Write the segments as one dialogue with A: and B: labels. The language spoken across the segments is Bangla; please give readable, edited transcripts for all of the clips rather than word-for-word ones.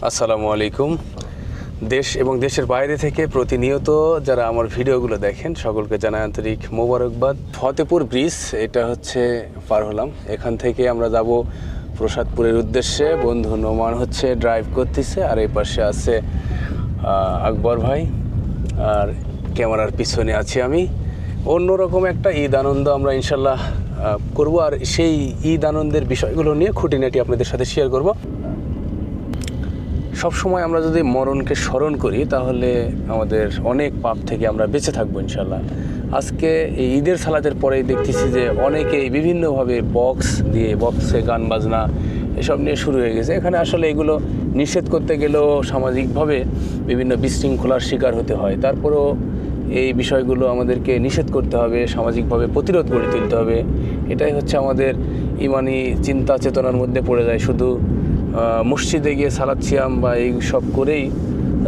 A: আসসালামু আলাইকুম। দেশ এবং দেশের বাইরে থেকে প্রতিনিয়ত যারা আমার ভিডিওগুলো দেখেন সকলকে জানাই আন্তরিক মোবারকবাদ। ফতেপুর ব্রিজ এটা হচ্ছে পার হলাম, এখান থেকে আমরা যাব প্রসাদপুরের উদ্দেশ্যে। বন্ধু নোমান হচ্ছে ড্রাইভ করতেছে, আর এই পাশে আছে আকবর ভাই, আর ক্যামেরার পিছনে আছি আমি। অন্যরকম একটা ঈদ আনন্দ আমরা ইনশাল্লাহ করব, আর সেই ঈদ আনন্দের বিষয়গুলো নিয়ে খুঁটিনাটি আপনাদের সাথে শেয়ার করব। সবসময় আমরা যদি মরণকে স্মরণ করি তাহলে আমাদের অনেক পাপ থেকে আমরা বেঁচে থাকবো ইনশাল্লাহ। আজকে এই ঈদের সালাতের পরেই দেখতেছি যে অনেকেই বিভিন্নভাবে বক্সে গান বাজনা এসব নিয়ে শুরু হয়ে গেছে। এখানে আসলে এগুলো নিষেধ করতে গেলেও সামাজিকভাবে বিভিন্ন বিশৃঙ্খলার শিকার হতে হয়। তারপরেও এই বিষয়গুলো আমাদেরকে নিষেধ করতে হবে, সামাজিকভাবে প্রতিরোধ গড়ে তুলতে হবে। এটাই হচ্ছে আমাদের ইমানি চিন্তা চেতনার মধ্যে পড়ে যায়। শুধু মসজিদে গিয়ে সালাত সিয়াম বা এই সব করেই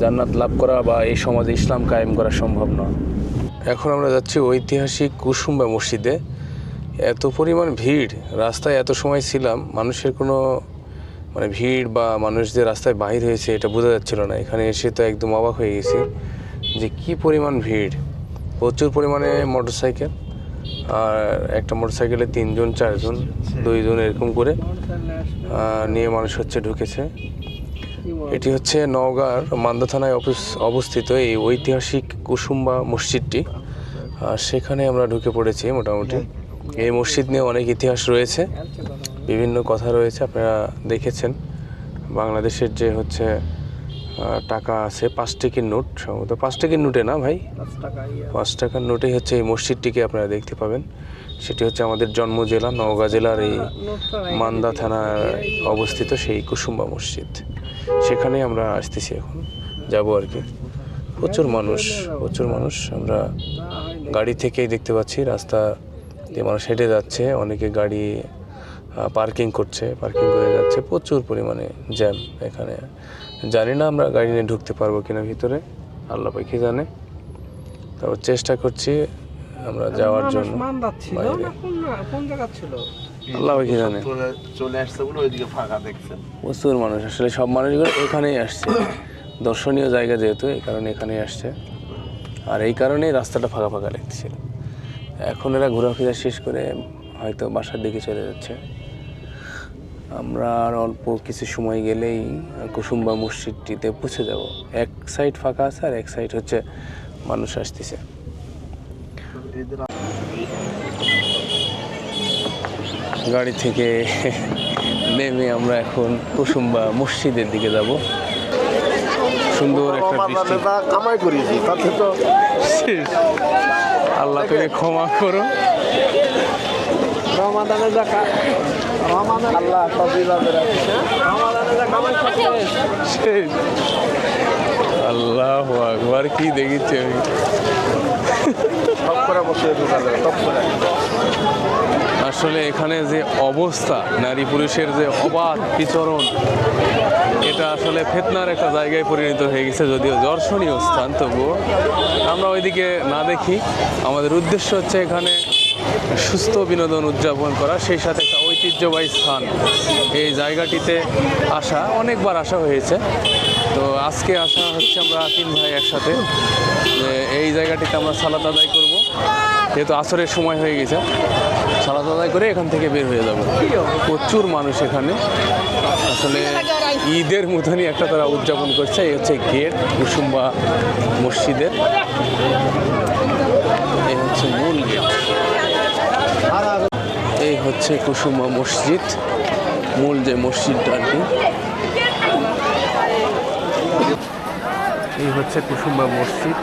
A: জান্নাত লাভ করা বা এই সমাজে ইসলাম কায়েম করা সম্ভব নয়। এখন আমরা যাচ্ছি ঐতিহাসিক কুসুম্বা মসজিদে। এত পরিমাণ ভিড়, রাস্তায় এত সময় ছিলাম, মানুষের কোনো ভিড় বা মানুষ যে রাস্তায় বাহির হয়েছে এটা বোঝা যাচ্ছিল না। এখানে এসে তো একদম অবাক হয়ে গেছি যে কি পরিমাণ ভিড়। প্রচুর পরিমাণে মোটরসাইকেল, আর একটা মোটরসাইকেলে 3জন 4জন 2জন এরকম করে নিয়ে মানুষ ঢুকেছে। এটি হচ্ছে নওগাঁর মান্দা থানায় অবস্থিত এই ঐতিহাসিক কুসুম্বা মসজিদটি। আর সেখানে আমরা ঢুকে পড়েছি। মোটামুটি এই মসজিদ নিয়ে অনেক ইতিহাস রয়েছে, বিভিন্ন কথা রয়েছে। আপনারা দেখেছেন বাংলাদেশের যে হচ্ছে টাকা আছে 5 টাকার নোট, সম্ভবত 5 টাকার নোটে না ভাই, 5 টাকার নোটেই হচ্ছে এই মসজিদটিকে আপনারা দেখতে পাবেন। সেটি হচ্ছে আমাদের জন্ম জেলা নওগাঁ জেলার এই মান্দা থানায় অবস্থিত সেই কুসুম্বা মসজিদ। সেখানে আমরা আসতেছি, এখন যাব আর কি। প্রচুর মানুষ আমরা গাড়ি থেকেই দেখতে পাচ্ছি। রাস্তা দিয়ে মানুষ হেঁটে যাচ্ছে, অনেকে গাড়ি পার্কিং করে যাচ্ছে। প্রচুর পরিমাণে জ্যাম এখানে। জানি না আমরা গাড়ি নিয়ে ঢুকতে পারবো কিনা ভিতরে, আল্লাহ পাখি জানে। তারপর চেষ্টা করছি আমরা যাওয়ার জন্য। আল্লাহ পাখি জানে,
B: চলে আসছে বলে ওইদিকে ফাঁকা দেখছেন।
A: প্রচুর মানুষ, আসলে সব মানুষগুলো এখানেই আসছে। দর্শনীয় জায়গা যেহেতু, এই কারণে এখানেই আসছে। আর এই কারণেই রাস্তাটা ফাঁকা ফাঁকা লাগছিল। এখন এরা ঘোরাফেরা শেষ করে হয়তো বাসার দিকে চলে যাচ্ছে। আমরা আর অল্প কিছু সময় গেলেই কুসুম্বা মসজিদটিতে পৌঁছে যাব। এক সাইড ফাঁকা আছে আর এক সাইড হচ্ছে মানুষ আসতেছে। গাড়ি থেকে নেমে আমরা এখন কুসুম্বা মসজিদের দিকে যাব। সুন্দর একটা বৃষ্টি,
B: কামাই করেছি তাতে তো
A: আল্লাহ তোকে ক্ষমা করো।
B: রমাদানে দেখা আল্লাহ
A: আল্লাহু আকবার, কি দেখেছি আমি। আসলে এখানে যে অবস্থা, নারী পুরুষের যে অবাধ বিচরণ, এটা আসলে ফিতনার একটা জায়গায় পরিণত হয়ে গেছে। যদিও দর্শনীয় স্থান, তবুও আমরা ওইদিকে না দেখি। আমাদের উদ্দেশ্য হচ্ছে এখানে সুস্থ বিনোদন উদযাপন করা, সেই সাথে একটা ঐতিহ্যবাহী স্থান। এই জায়গাটিতে অনেকবার আসা হয়েছে। তো আজকে আসা হচ্ছে আমরা 3 ভাই একসাথে। এই জায়গাটিতে আমরা সালাত আদায় করব, যেহেতু আসরের সময় হয়ে গেছে। সালাত আদায় করে এখান থেকে বের হয়ে যাব। প্রচুর মানুষ এখানে, আসলে ঈদের মতনই একটা তারা উদযাপন করছে। এই হচ্ছে গেট কুসুম্বা মসজিদের, এই হচ্ছে মূল গেট। এই হচ্ছে কুসুম্বা মসজিদ, মূল যে মসজিদটা আর কি। এই হচ্ছে কুসুম্বা মসজিদ।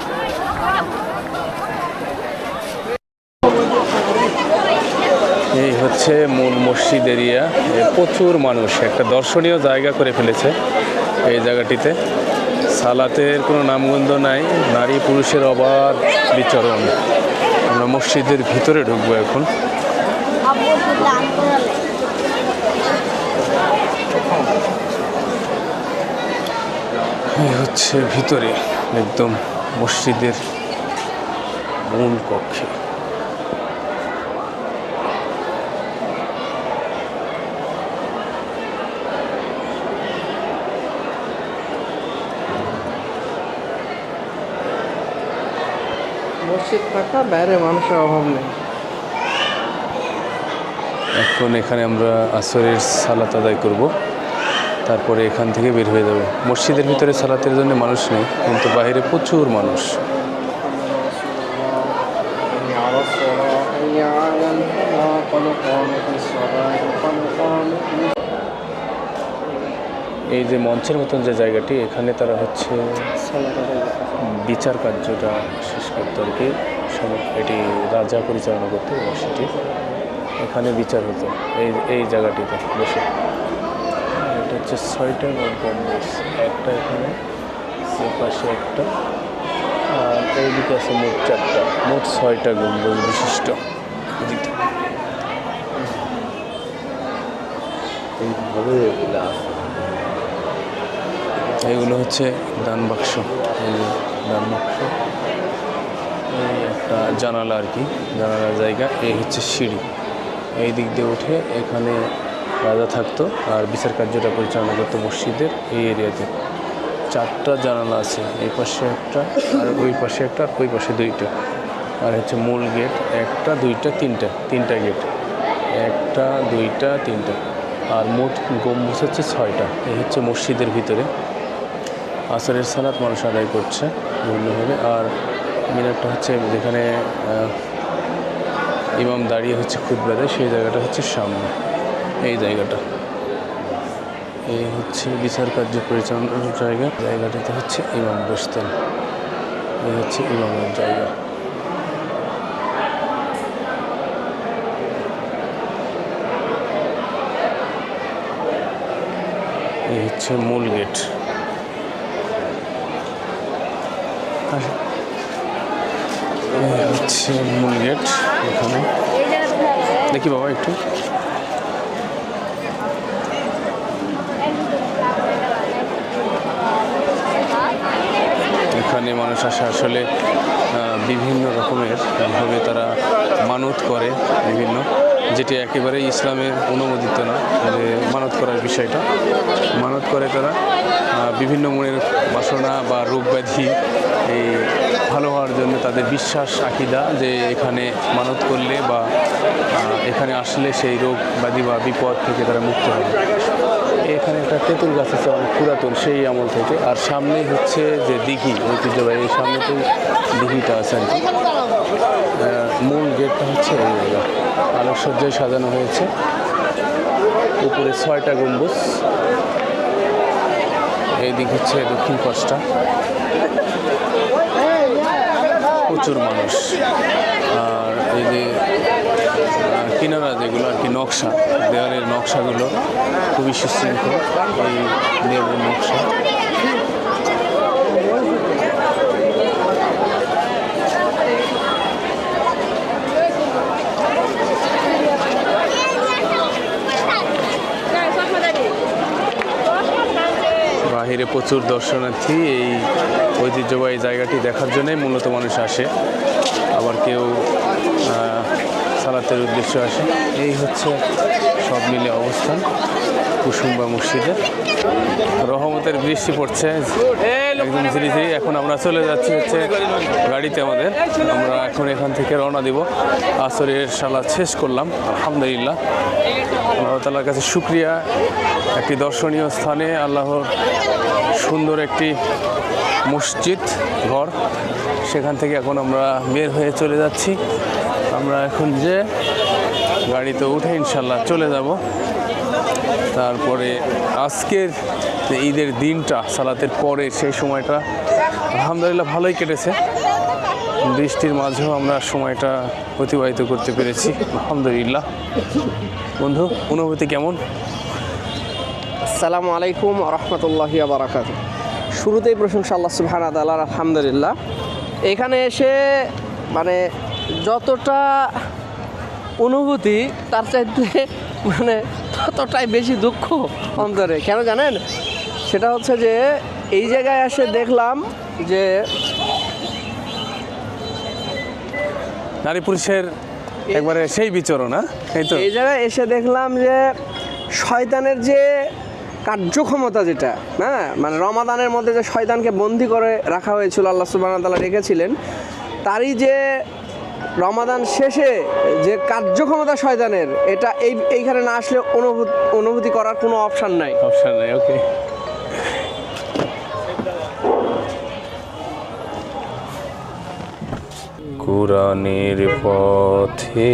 A: এই হচ্ছে মূল মসজিদ এরিয়া। প্রচুর মানুষ, একটা দর্শনীয় জায়গা করে ফেলেছে এই জায়গাটিতে। সালাতের কোনো নামগন্ধ নাই, নারী পুরুষের অবাধ বিচরণ। আমরা মসজিদের ভিতরে ঢুকবো এখন। এই হচ্ছে ভিতরে একদম মসজিদের মূল কক্ষে।
C: মসজিদ ফাঁকা, বাইরে মানুষের অভাব নেই।
A: এখন এখানে আমরা আসরের সালাত আদায় করব, তারপরে এখান থেকে বের হয়ে যাব। মসজিদের ভিতরে সালাতের জন্য মানুষ নেই, কিন্তু বাইরে প্রচুর মানুষ। এই যে মঞ্চের মতন যে জায়গাটি, এখানে তারা হচ্ছে বিচার কার্যটা শেষ করতে আর কি। এটি রাজা পরিচালনা করতো মসজিদটি, এখানে বিচার হতো এই জায়গাটিতে বসে। এটা হচ্ছে 6টা গম্বুজ, একটা এখানে, সে পাশে একটা, আর এইদিকে আছে মোট 4টা, মোট 6টা গম্বুজ বিশিষ্ট। এইগুলো হচ্ছে দান বাক্স, এই যে দান বাক্স, এই একটা জানালা আর কি, জানালার জায়গা। এই হচ্ছে সিঁড়ি, এই দিক দিয়ে উঠে এখানে রাজা থাকতো আর বিচার কার্যটা পরিচালনা করতো মসজিদের এই এরিয়াতে। 4টা জানালা আছে, এই পাশে একটা, আর ওই পাশে একটা, আর ওই পাশে 2টা। আর হচ্ছে মূল গেট 1টা 2টা 3টা গেট, 1টা 2টা 3টা, আর মোট গম্বুজ হচ্ছে 6টা। এই হচ্ছে মসজিদের ভিতরে আসরের সালাত মানুষ আদায় করছে বিভিন্নভাবে। আর মিনারটা হচ্ছে যেখানে ইমাম দাঁড়িয়ে হচ্ছে খুতবা দেয়, সেই জায়গাটা হচ্ছে সামনে, এই জায়গাটা। এই হচ্ছে বিচার কার্য পরিচালনার জায়গা, জায়গাটাতে হচ্ছে ইমাম বসতেন। এই হচ্ছে ইমামের জায়গা। এই হচ্ছে মূল গেট। এই হচ্ছে মূল গেট। এখানে দেখি বাবা একটু, এখানে মানুষ আসে আসলে বিভিন্ন রকমের ভাবে তারা মানত করে বিভিন্ন, যেটি একেবারে ইসলামের অনুমোদিত না। যে মানত করার বিষয়টা, মানত করে তারা বিভিন্ন মনের বাসনা বা রোগ ব্যাধি এই ভালো হওয়ার জন্য তাদের বিশ্বাস আকিদা যে এখানে মানত করলে বা এখানে আসলে সেই রোগ ব্যাধি বা বিপদ থেকে তারা মুক্ত হবে। এখানে একটা তেঁতুল গাছ আছে অনেক পুরাতন, সেই আমল থেকে। আর সামনেই হচ্ছে যে দিঘি ঐতিহ্যবাহী, এই সামনেতেই দিঘিটা আছে আর কি। মূল গেটটা হচ্ছে এই জায়গা, আলোকসজ্জায় সাজানো হয়েছে। উপরে 6টা গম্বুজ, এই দিক হচ্ছে দক্ষিণ পাশটা, প্রচুর মানুষ। আর এই যে কিনারা যেগুলো আর কি নকশা, দেওয়ালের নকশাগুলো খুবই সুশৃঙ্খল, এই দেওয়ালের নকশা। বাহিরে প্রচুর দর্শনার্থী এই ঐতিহ্যবাহী জায়গাটি দেখার জন্যই মূলত মানুষ আসে, আবার কেউ সালাতের উদ্দেশ্যে আসে। এই হচ্ছে সব মিলে অবস্থান কুসুম্বা মসজিদের। রহমতের বৃষ্টি পড়ছে একদম ধীরে ধীরে। এখন আমরা চলে যাচ্ছি হচ্ছে গাড়িতে আমাদের, আমরা এখন এখান থেকে রওনা দিব। আসরের সালাত শেষ করলাম আলহামদুলিল্লাহ, আল্লাহ তাআলার কাছে শুকরিয়া। একটি দর্শনীয় স্থানে আল্লাহর সুন্দর একটি মসজিদ ঘর, সেখান থেকে এখন আমরা বের হয়ে চলে যাচ্ছি। আমরা এখন যে গাড়িতে উঠে ইনশাল্লাহ চলে যাব। তারপরে আজকের ঈদের দিনটা সালাতের পরে সেই সময়টা আলহামদুলিল্লাহ ভালোই কেটেছে, বৃষ্টির মাঝেও আমরা সময়টা অতিবাহিত করতে পেরেছি আলহামদুলিল্লাহ। বন্ধু, অনুভূতি কেমন?
C: আসসালামু আলাইকুম রহমতুল্লাহি ওয়া বারাকাতুহু। শুরুতেই প্রশংসা আল্লাহ সুবহানাহু ওয়া তাআলার, আলহামদুলিল্লাহ। এখানে এসে মানে যতটা অনুভূতি তার চাইতে মানে ততটাই বেশি দুঃখ অন্তরে। কেন জানেন? সেটা হচ্ছে যে এই জায়গায় এসে দেখলাম যে
A: নারী পুরুষের একবারে সেই বিচরণ। এই তো
C: এই জায়গায় এসে দেখলাম যে শয়তানের যে কার্যক্ষমতা, যেটা মানে রমাদানের মধ্যে যে শয়তানকে বন্দি করে রাখা হয়েছিল, আল্লাহ সুবহানাহু ওয়া তাআলা রেখেছিলেন, তারই যে রমাদান শেষে যে কার্যক্ষমতা শয়তানের, এটা এইখানে না আসলে অনুভূতি করার কোনো অপশান নাই।
A: অপশন নাই, ওকে। কুরআনের পথে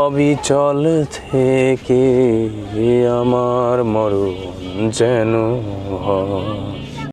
A: অবিচল থেকে আমার মরণ যেন হয়।